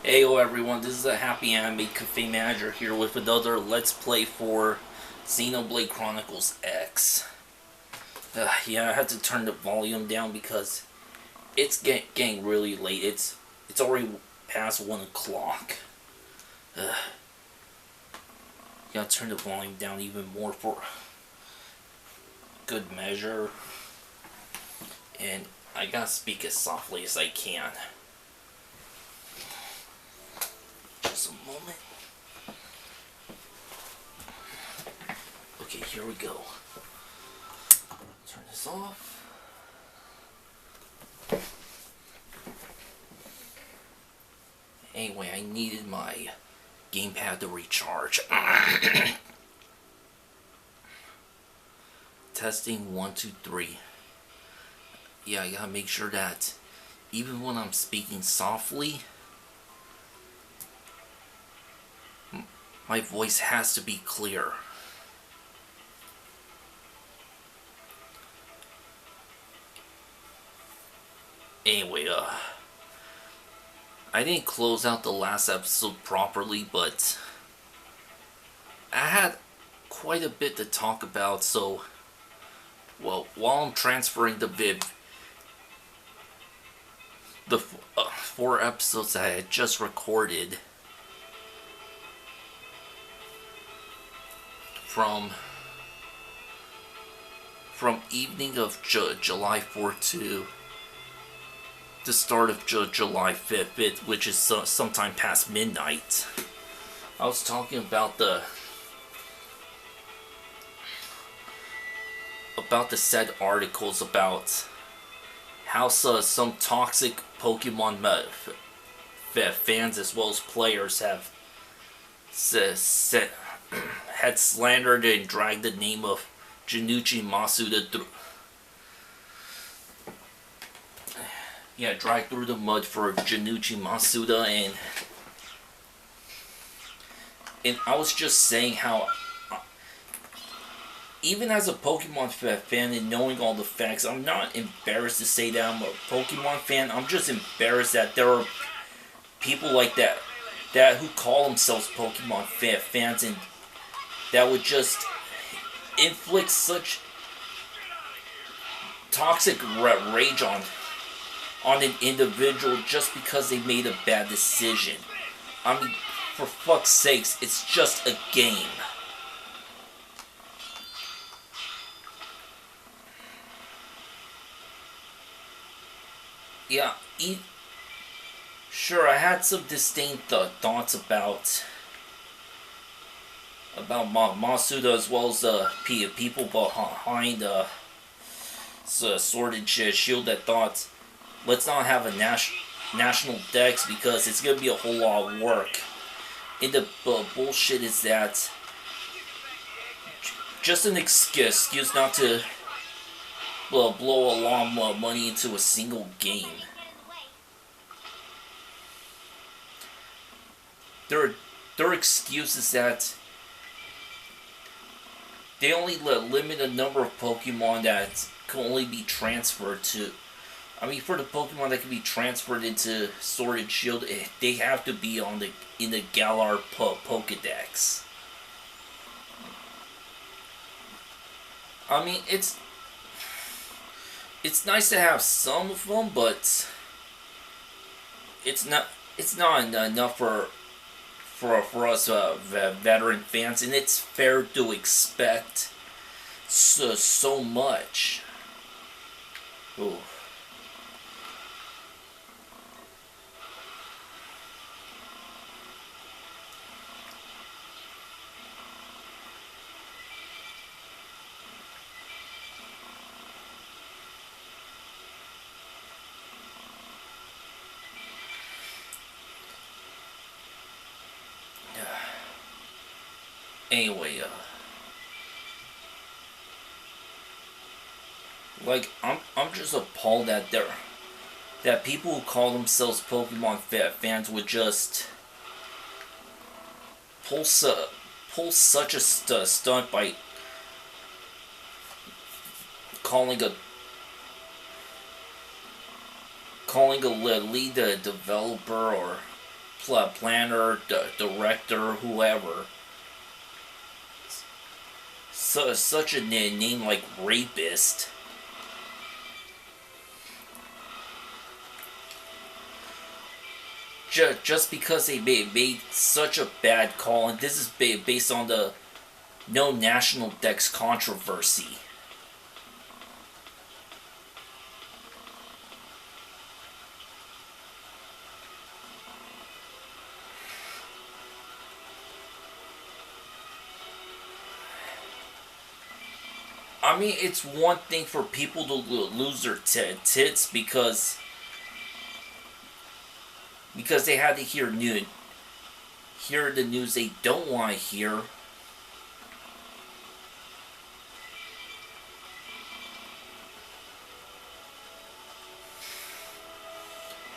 Heyo everyone, this is a HappyAnimaidCafeManager here with another Let's Play for Xenoblade Chronicles X. Yeah, I had to turn the volume down because it's getting really late. It's already past 1 o'clock. Gotta turn the volume down even more for good measure. And I gotta speak as softly as I can. Just a moment. Okay, here we go. Turn this off. Anyway, I needed my gamepad to recharge. Testing 1, 2, 3. Yeah, I gotta make sure that even when I'm speaking softly, my voice has to be clear. Anyway, I didn't close out the last episode properly, but I had quite a bit to talk about, so, well, while I'm transferring the 4 episodes I had just recorded from evening of July 4th to the start of July 5th, which is sometime past midnight. I was talking about the said articles about how some toxic Pokemon fans as well as players have had slandered and dragged the name of Junichi Masuda dragged through the mud for Junichi Masuda, and I was just saying how even as a Pokemon fan and knowing all the facts, I'm not embarrassed to say that I'm a Pokemon fan. I'm just embarrassed that there are people like that who call themselves Pokemon fans and that would just inflict such toxic rage on an individual just because they made a bad decision. I mean, for fuck's sakes, it's just a game. Yeah, sure, I had some disdain thoughts about Masuda as well as the people behind Sword and Shield that thought, let's not have a national dex because it's gonna be a whole lot of work. And the bullshit is that just an excuse not to blow a lot more money into a single game. Their excuse is that they only limit a number of Pokemon that can only be transferred to. I mean, for the Pokemon that can be transferred into Sword and Shield, they have to be in the Galar Pokedex. I mean, it's nice to have some of them, but it's not enough for us veteran fans, and it's fair to expect so much. Ooh. Anyway, like I'm just appalled that people who call themselves Pokemon fans would just pull such a stunt by calling a lead developer or planner, director, whoever. Such a name like rapist. Just because they made such a bad call, and this is based on the no national dex controversy. I mean, it's one thing for people to lose their tits because they had to hear the news they don't want to hear.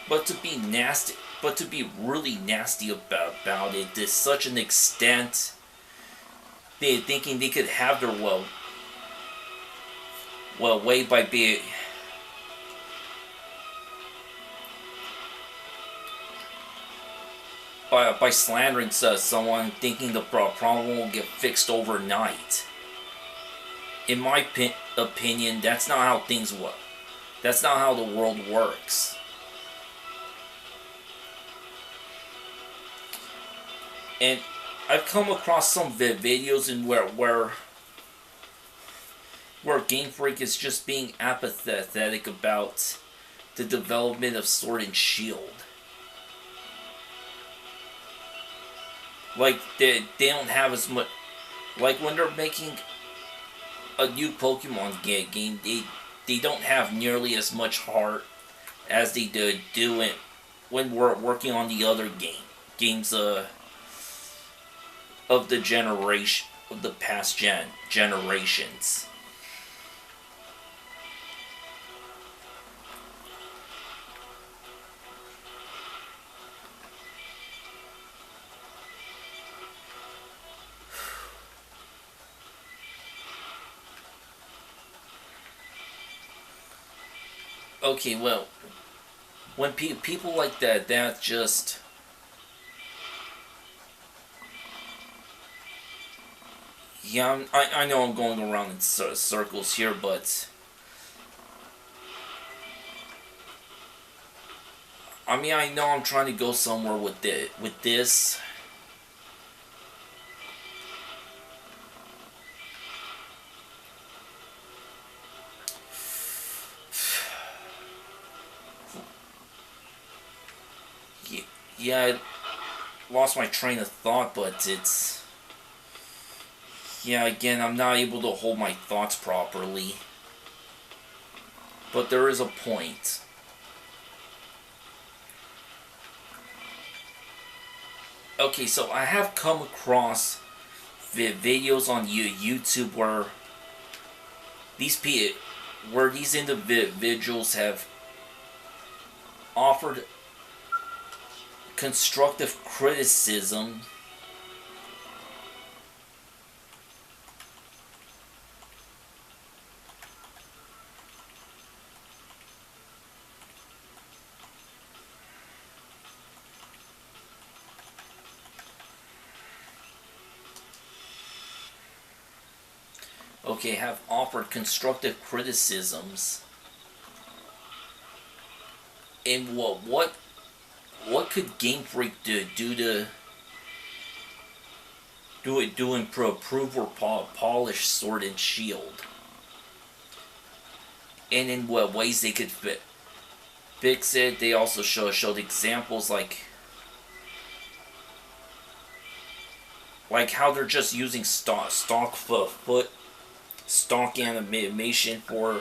But to be nasty, but to be really nasty about it to such an extent, they thinking they could have their way by being by slandering someone, thinking the problem will get fixed overnight. In my opinion, that's not how things work. That's not how the world works. And I've come across some videos in where Game Freak is just being apathetic about the development of Sword and Shield. Like they don't have as much. Like when they're making a new Pokemon game, they don't have nearly as much heart as they do it when we're working on the other games of the generation of the past generations. Okay, well, when people like that just yeah, I know I'm going around in circles here, but I mean, I know I'm trying to go somewhere with this. Yeah, I lost my train of thought, but it's... Yeah, again, I'm not able to hold my thoughts properly. But there is a point. Okay, so I have come across videos on YouTube where these individuals have offered constructive criticism have offered constructive criticisms. And what could Game Freak do to improve or polish Sword and Shield? And in what ways they could fix it? They also showed examples like how they're just using stock animation for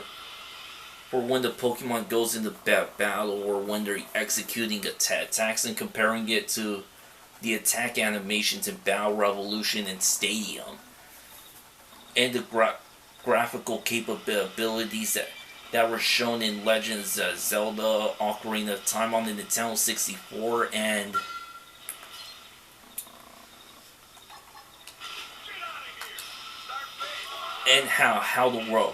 when the Pokemon goes into battle or when they're executing attacks, and comparing it to the attack animations in Battle Revolution and Stadium, and the graphical capabilities that were shown in Legends of Zelda Ocarina of Time on the Nintendo 64, and how the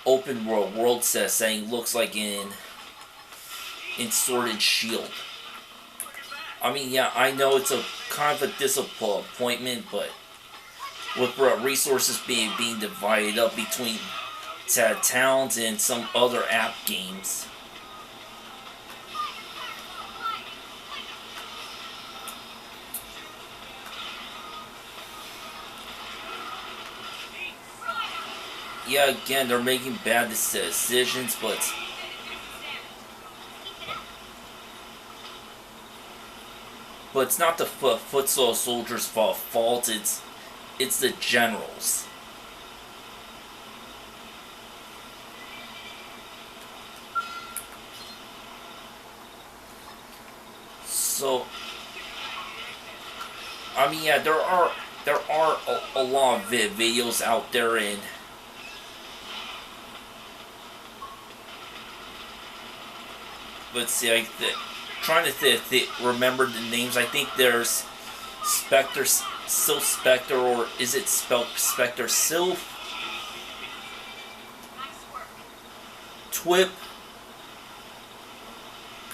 open world setting looks like in Sword and Shield. I mean, yeah, I know it's a kind of a disappointment, but with resources being divided up between towns and some other app games. Yeah, again, they're making bad decisions, but it's not the foot soldiers' fault. It's the generals. So, I mean, yeah, there are a lot of videos out there, and let's see, trying to remember the names. I think there's Spectre, Sylph Spectre, or is it spelled Spectre Sylph? Twip.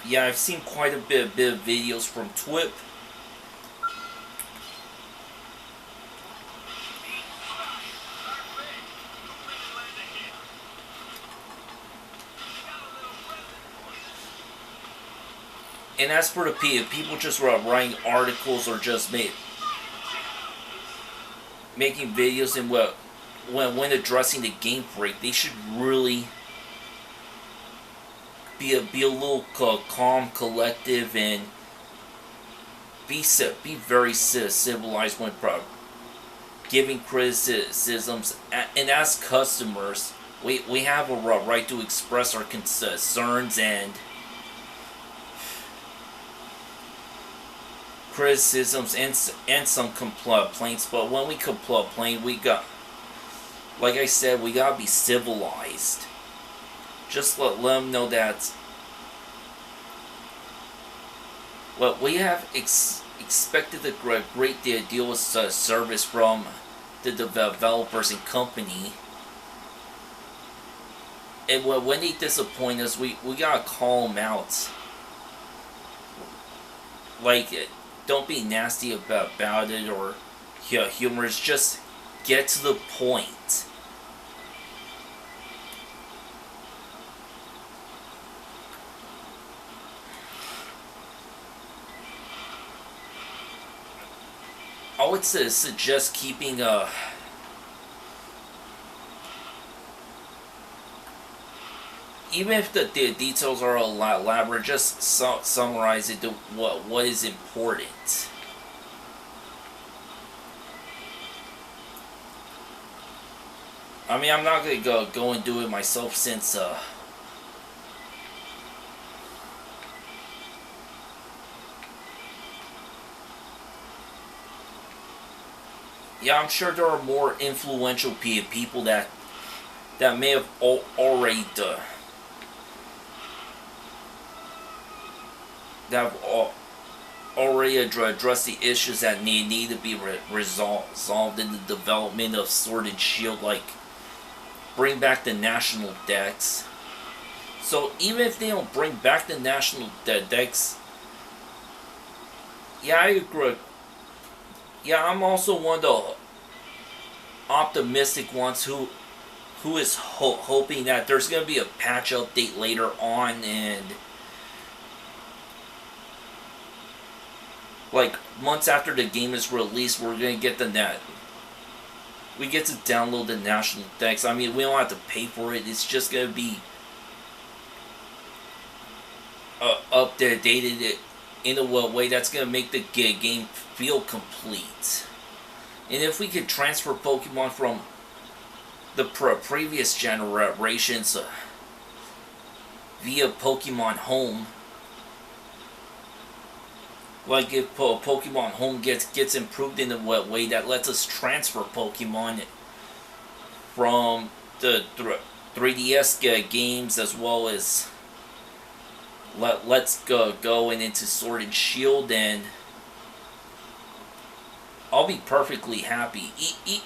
Yeah, I've seen quite a bit of videos from Twip. And as for the people just writing articles or just making videos, and when addressing the game break, they should really be a little calm, collective, and be very civilized when giving criticisms. And as customers, we have a right to express our concerns and criticisms and some complaints. But when we complain, we got, like I said, we gotta be civilized. Just let them know that we have expected a great deal of service from the developers and company, and when they disappoint us, we gotta call them out. Like, don't be nasty about it or humorous. Just get to the point. I would suggest keeping even if the details are a lot elaborate, just summarize it to what is important. I mean, I'm not gonna go and do it myself, since yeah, I'm sure there are more influential people that may have already that have already addressed the issues that need to be resolved in the development of Sword and Shield, like bring back the national decks. So even if they don't bring back the national decks, yeah, I agree. Yeah, I'm also one of the optimistic ones who is hoping that there's going to be a patch update later on, and like months after the game is released, we're going to get we get to download the national decks. I mean, we don't have to pay for it. It's just going to be updated in a way that's going to make the game feel complete. And if we could transfer Pokemon from the previous generations via Pokemon Home, like if Pokemon Home gets improved in a way that lets us transfer Pokemon from the 3DS games, as well as let's go into Sword and Shield, and I'll be perfectly happy.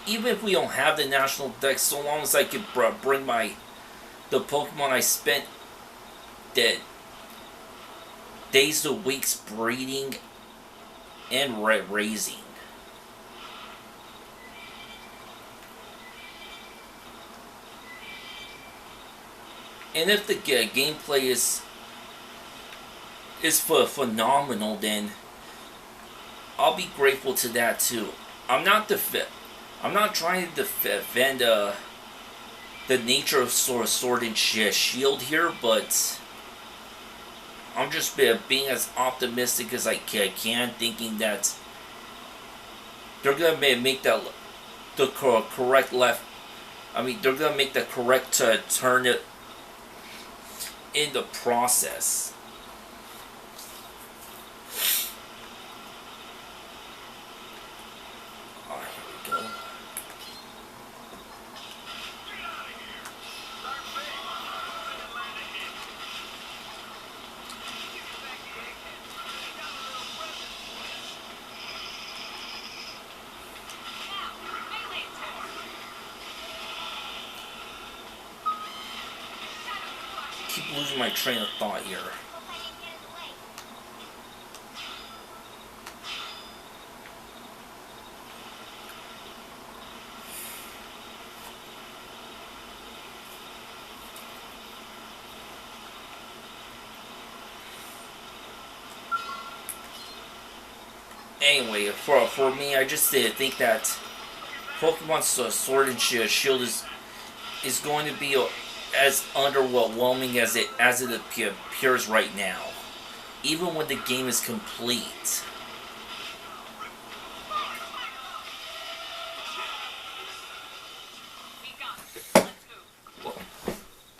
Even if we don't have the national deck, so long as I can bring the Pokemon I spent days to weeks breeding and raising. And if the gameplay is phenomenal, then I'll be grateful to that too. I'm not trying to defend the nature of Sword and Shield here, but I'm just being as optimistic as I can, thinking that they're gonna make the correct left. I mean, they're gonna make the correct turn in the process. Here we go. Keep losing my train of thought here. Anyway, for me, I just think that Pokemon Sword and Shield is going to be as underwhelming as it appears right now, even when the game is complete.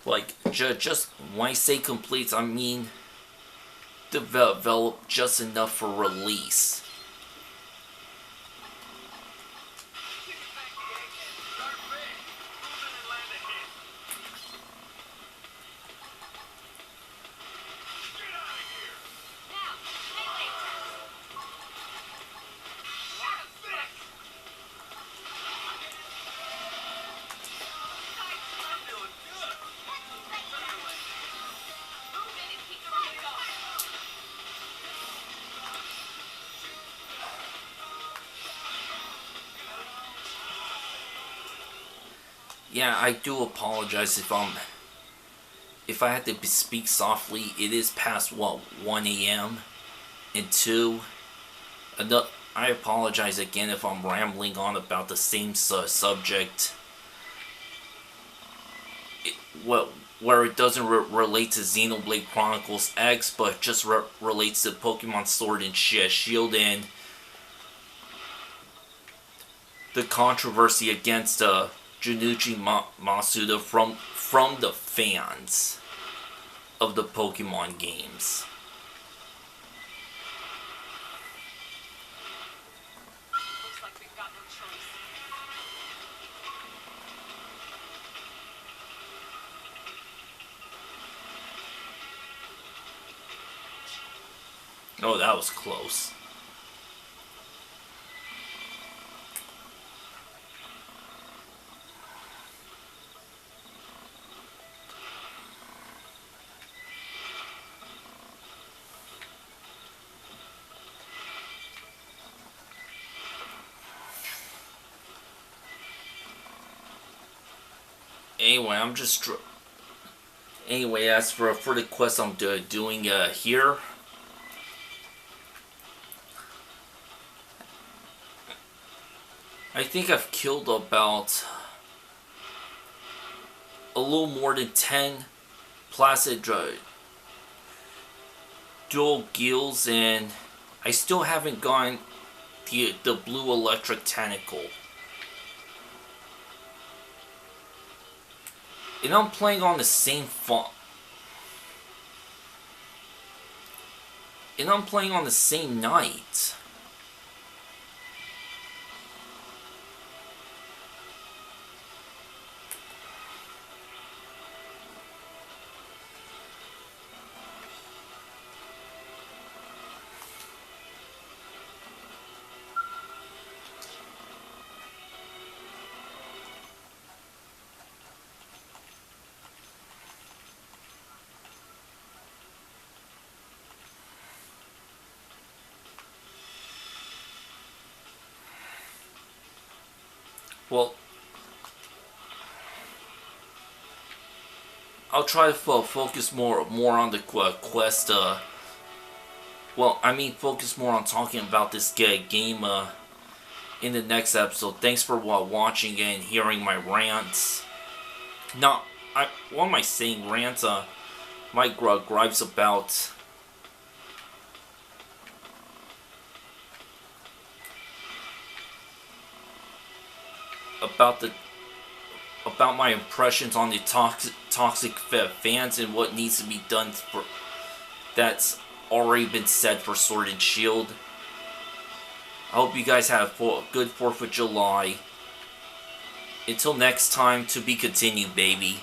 Like, just when I say complete, I mean develop just enough for release. Yeah, I do apologize if I had to speak softly. It is past 1 a.m. and 2. I apologize again if I'm rambling on about the same subject. Where it doesn't relate to Xenoblade Chronicles X, but just relates to Pokemon Sword and Shield and the controversy against Junichi Masuda from the fans of the Pokemon games. Looks like we've got no choice. Oh, that was close. Anyway, Anyway, as for the quest I'm doing here, I think I've killed about a little more than 10 Placid dual gills, and I still haven't gotten the blue electric tentacle. And I'm playing on the same phone. And I'm playing on the same night. Well, I'll try to focus more on the quest. Well, I mean, focus more on talking about this game in the next episode. Thanks for watching and hearing my rants. Not, what am I saying? Rants. My gripes about the about my impressions on the toxic fans and what needs to be done for that's already been said for Sword and Shield. I hope you guys have a good 4th of July. Until next time, to be continued, baby.